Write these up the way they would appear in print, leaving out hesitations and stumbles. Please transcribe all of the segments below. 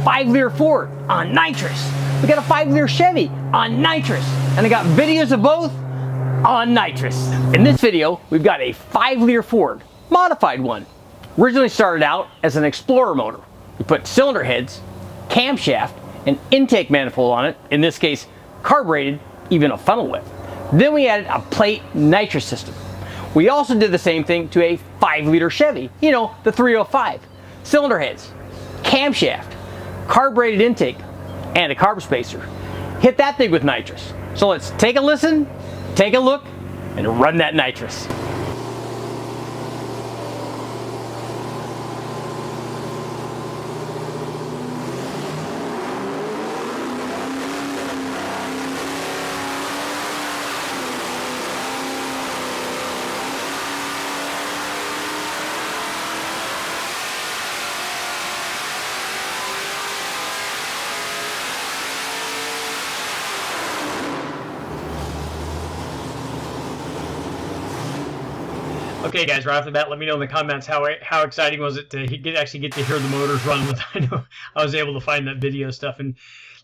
5-liter Ford on nitrous. We got a 5-liter Chevy on nitrous. And I got videos of both on nitrous. In this video, we've got a 5-liter Ford, modified one. Originally started out as an Explorer motor. We put cylinder heads, camshaft, and intake manifold on it, in this case carbureted, even a funnel whip. Then we added a plate nitrous system. We also did the same thing to a 5-liter Chevy, you know, the 305. Cylinder heads, camshaft, carbureted intake, and a carb spacer. Hit that thing with nitrous. So let's take a listen, take a look, and run that nitrous. Okay guys, right off the bat, let me know in the comments how exciting was it to actually get to hear the motors run. I know I was able to find that video stuff and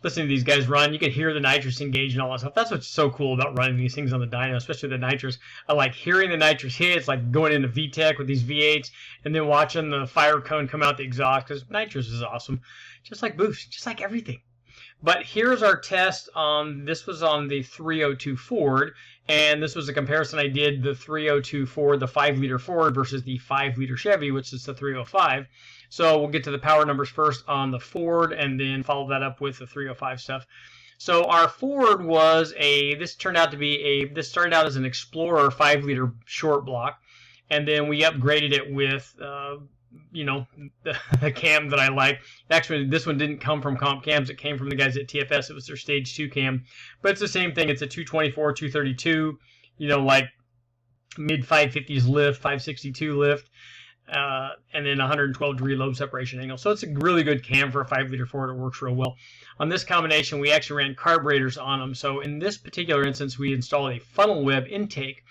listening to these guys run. You can hear the nitrous engage and all that stuff. That's what's so cool about running these things on the dyno, especially the nitrous. I like hearing the nitrous hit. It's like going into VTEC with these V8s and then watching the fire cone come out the exhaust, because nitrous is awesome. Just like boost, just like everything. But here's our test on, this was on the 302 Ford, and this was a comparison I did, the 302 Ford, the 5-liter Ford versus the 5-liter Chevy, which is the 305. So we'll get to the power numbers first on the Ford and then follow that up with the 305 stuff. So our Ford was this started out as an Explorer 5-liter short block, and then we upgraded it with you know, the cam that I like. Actually, this one didn't come from Comp Cams. It came from the guys at TFS. It was their Stage 2 cam. But it's the same thing. It's a 224, 232, you know, like mid-550s lift, 562 lift, and then 112-degree lobe separation angle. So it's a really good cam for a 5-liter Ford. It works real well. On this combination, we actually ran carburetors on them. So in this particular instance, we installed a funnel web intake.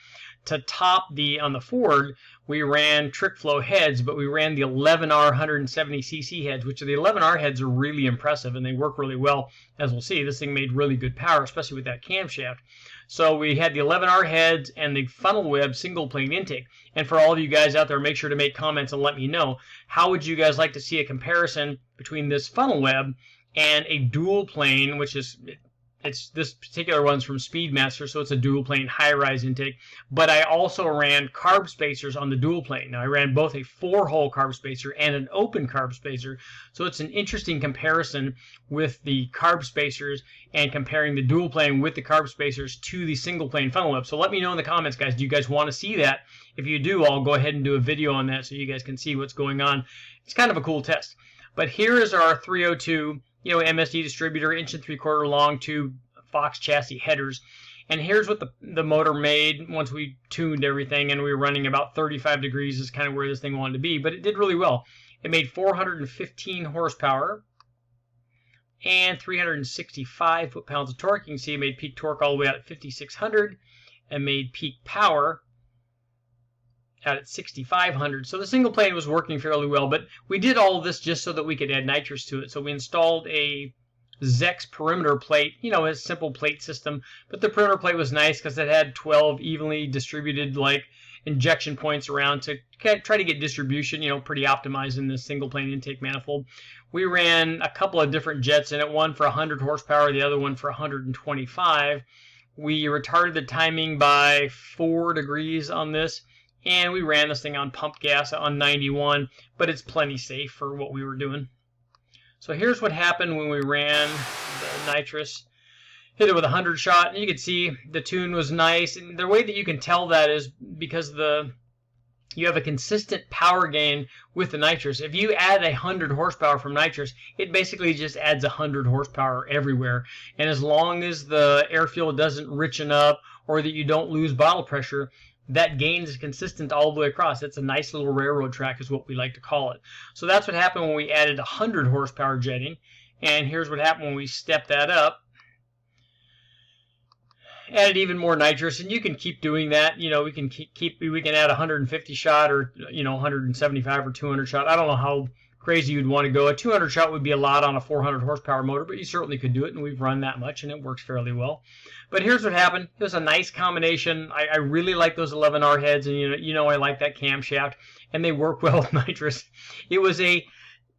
To top on the Ford, we ran trick flow heads, but we ran the 11R 170cc heads, which the 11R heads are really impressive and they work really well. As we'll see, this thing made really good power, especially with that camshaft. So we had the 11R heads and the funnel web single plane intake. And for all of you guys out there, make sure to make comments and let me know, how would you guys like to see a comparison between this funnel web and a dual plane, which is, this particular one's from Speedmaster, so it's a dual plane high-rise intake. But I also ran carb spacers on the dual plane. Now I ran both a 4-hole carb spacer and an open carb spacer, so it's an interesting comparison with the carb spacers and comparing the dual plane with the carb spacers to the single plane funnel web. So let me know in the comments, guys. Do you guys want to see that? If you do, I'll go ahead and do a video on that so you guys can see what's going on. It's kind of a cool test. But here is our 302. You know, MSD distributor, 1 3/4 long, 2 Fox chassis headers. And here's what the motor made once we tuned everything, and we were running about 35 degrees is kind of where this thing wanted to be, but it did really well. It made 415 horsepower and 365 foot-pounds of torque. You can see it made peak torque all the way out at 5,600 and made peak power out at 6,500. So the single plane was working fairly well, but we did all of this just so that we could add nitrous to it. So we installed a Zex perimeter plate, you know, a simple plate system, but the perimeter plate was nice because it had 12 evenly distributed like injection points around to try to get distribution, you know, pretty optimized in this single plane intake manifold. We ran a couple of different jets in it, one for 100 horsepower, the other one for 125. We retarded the timing by 4 degrees on this. And we ran this thing on pump gas on 91, but it's plenty safe for what we were doing. So here's what happened when we ran the nitrous. Hit it with a 100 shot, and you can see the tune was nice. And the way that you can tell that is because you have a consistent power gain with the nitrous. If you add 100 horsepower from nitrous, it basically just adds 100 horsepower everywhere. And as long as the airfield doesn't richen up or that you don't lose bottle pressure, that gain is consistent all the way across. It's a nice little railroad track is what we like to call it. So that's what happened when we added 100 horsepower jetting. And here's what happened when we stepped that up. Added even more nitrous, and you can keep doing that. You know, we can add 150 shot or, you know, 175 or 200 shot. I don't know how crazy you'd want to go. A 200 shot would be a lot on a 400 horsepower motor, but you certainly could do it, and we've run that much, and it works fairly well. But here's what happened. It was a nice combination. I really like those 11R heads, and you know I like that camshaft, and they work well with nitrous. It was a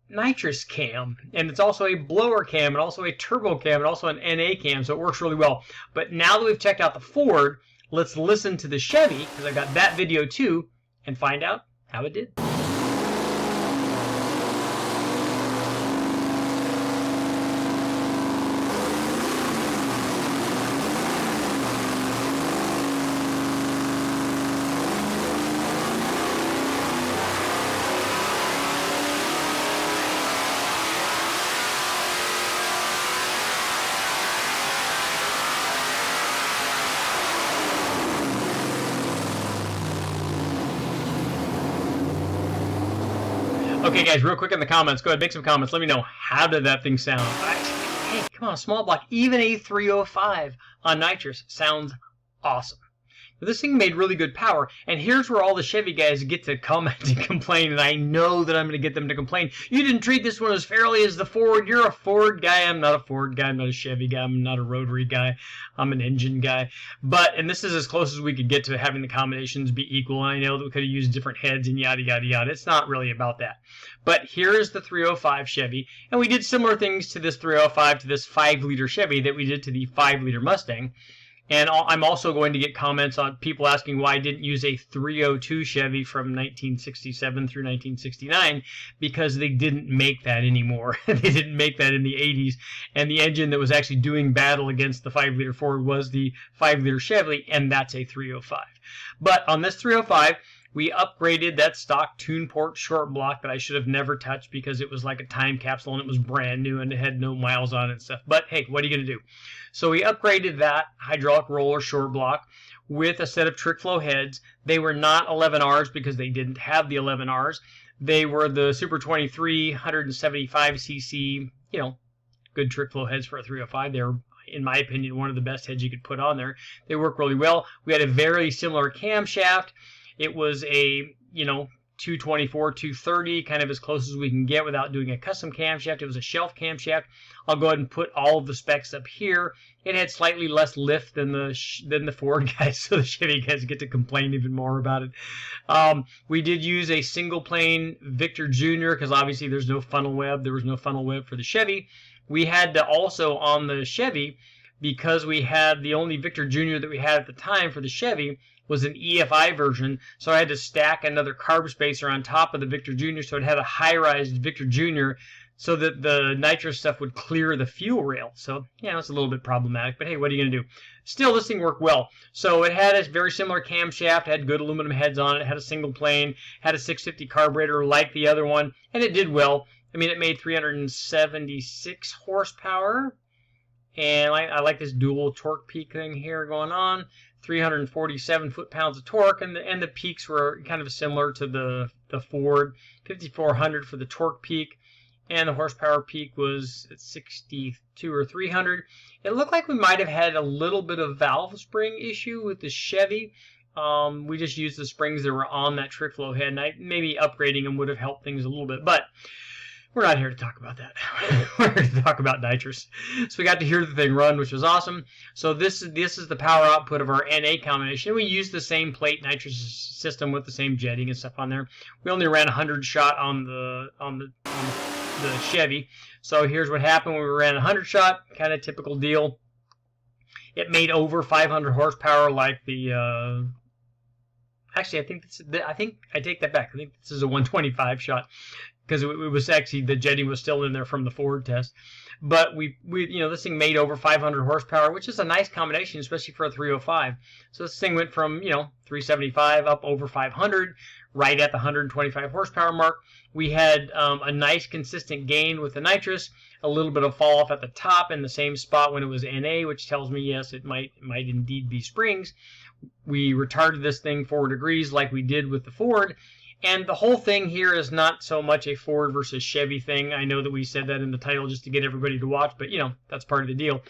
nitrous cam, and it's also a blower cam, and also a turbo cam, and also an NA cam, so it works really well. But now that we've checked out the Ford, let's listen to the Chevy, because I've got that video too, and find out how it did. Okay, guys, real quick in the comments, go ahead, make some comments. Let me know, how did that thing sound? Hey, come on, small block. Even a 305 on nitrous sounds awesome. But this thing made really good power, and here's where all the Chevy guys get to comment and complain, and I know that I'm going to get them to complain. You didn't treat this one as fairly as the Ford. You're a Ford guy. I'm not a Ford guy. I'm not a Chevy guy. I'm not a rotary guy. I'm an engine guy. And this is as close as we could get to having the combinations be equal, and I know that we could have used different heads and yada, yada, yada. It's not really about that. But here's the 305 Chevy, and we did similar things to this 305 to this 5-liter Chevy that we did to the 5-liter Mustang. And I'm also going to get comments on people asking why I didn't use a 302 Chevy from 1967 through 1969, because they didn't make that anymore. They didn't make that in the 80s. And the engine that was actually doing battle against the 5-liter Ford was the 5-liter Chevy, and that's a 305. But on this 305, we upgraded that stock tune port short block that I should have never touched because it was like a time capsule and it was brand new and it had no miles on it and stuff. But hey, what are you going to do? So we upgraded that hydraulic roller short block with a set of trick flow heads. They were not 11Rs because they didn't have the 11Rs. They were the Super 23 175cc, good trick flow heads for a 305. They're, in my opinion, one of the best heads you could put on there. They work really well. We had a very similar camshaft. It was a, 224, 230, kind of as close as we can get without doing a custom camshaft. It was a shelf camshaft. I'll go ahead and put all of the specs up here. It had slightly less lift than the Ford guys, so the Chevy guys get to complain even more about it. We did use a single plane Victor Jr. because obviously there's no funnel web. There was no funnel web for the Chevy. We had to also, on the Chevy, because we had the only Victor Jr. that we had at the time for the Chevy was an EFI version, so I had to stack another carb spacer on top of the Victor Jr. so it had a high-rise Victor Jr. so that the nitrous stuff would clear the fuel rail. So, it's a little bit problematic, but hey, what are you going to do? Still, this thing worked well. So it had a very similar camshaft, had good aluminum heads on it, had a single plane, had a 650 carburetor like the other one, and it did well. I mean, it made 376 horsepower, and I like this dual torque peak thing here going on. 347 foot-pounds of torque, and the peaks were kind of similar to the Ford. 5,400 for the torque peak, and the horsepower peak was at 62 or 300. It looked like we might have had a little bit of valve spring issue with the Chevy. We just used the springs that were on that trick flow head, and maybe upgrading them would have helped things a little bit, but we're not here to talk about that. We're here to talk about nitrous. So we got to hear the thing run, which was awesome. So this is the power output of our NA combination. We used the same plate nitrous system with the same jetting and stuff on there. We only ran 100 shot on the Chevy. So here's what happened when we ran 100 shot, kind of typical deal. It made over 500 horsepower like the actually I think I take that back. I think this is a 125 shot, because it was actually, the jetting was still in there from the Ford test. But we this thing made over 500 horsepower, which is a nice combination, especially for a 305. So this thing went from 375 up over 500, right at the 125 horsepower mark. We had a nice consistent gain with the nitrous, a little bit of fall off at the top in the same spot when it was NA, which tells me yes, it might indeed be springs. We retarded this thing 4 degrees like we did with the Ford. And the whole thing here is not so much a Ford versus Chevy thing. I know that we said that in the title just to get everybody to watch, but that's part of the deal.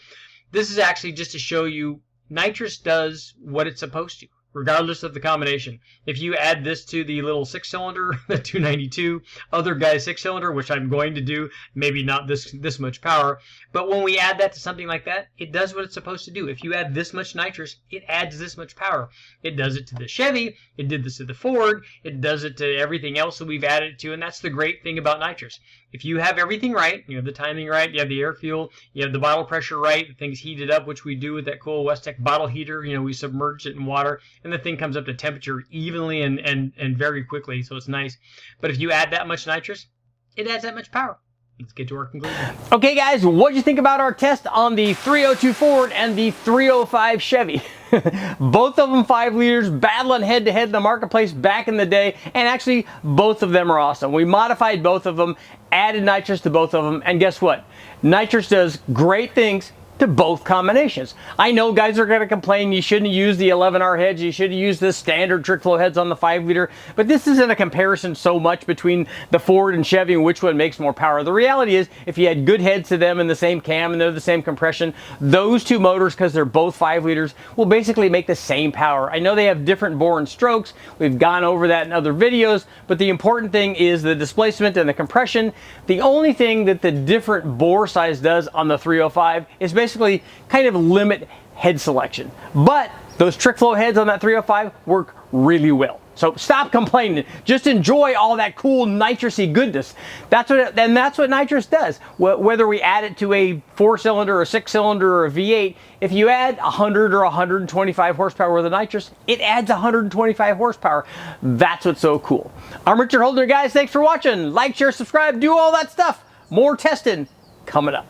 This is actually just to show you nitrous does what it's supposed to. regardless of the combination. If you add this to the little 6-cylinder, the 292, other guy's 6-cylinder, which I'm going to do, maybe not this much power, but when we add that to something like that, it does what it's supposed to do. If you add this much nitrous, it adds this much power. It does it to the Chevy, it did this to the Ford, it does it to everything else that we've added it to, and that's the great thing about nitrous. If you have everything right, you have the timing right, you have the air fuel, you have the bottle pressure right, things heated up, which we do with that cool Westech bottle heater, we submerge it in water, and the thing comes up to temperature evenly and very quickly, so it's nice. But if you add that much nitrous, it adds that much power. Let's get to our conclusion. Okay guys, what do you think about our test on the 302 Ford and the 305 Chevy? Both of them 5 liters, battling head to head in the marketplace back in the day, and actually both of them are awesome. We modified both of them, added nitrous to both of them, and guess what? Nitrous does great things to both combinations. I know guys are going to complain you shouldn't use the 11R heads, you should use the standard trick flow heads on the 5 liter, but this isn't a comparison so much between the Ford and Chevy and which one makes more power. The reality is, if you had good heads to them in the same cam and they're the same compression, those two motors, because they're both 5 liters, will basically make the same power. I know they have different bore and strokes, we've gone over that in other videos, but the important thing is the displacement and the compression. The only thing that the different bore size does on the 305 is basically kind of limit head selection. But those trick flow heads on that 305 work really well. So stop complaining. Just enjoy all that cool nitrousy goodness. That's what nitrous does. Whether we add it to a 4-cylinder or a 6-cylinder or a V8, if you add 100 or 125 horsepower with a nitrous, it adds 125 horsepower. That's what's so cool. I'm Richard Holder, guys. Thanks for watching. Like, share, subscribe, do all that stuff. More testing coming up.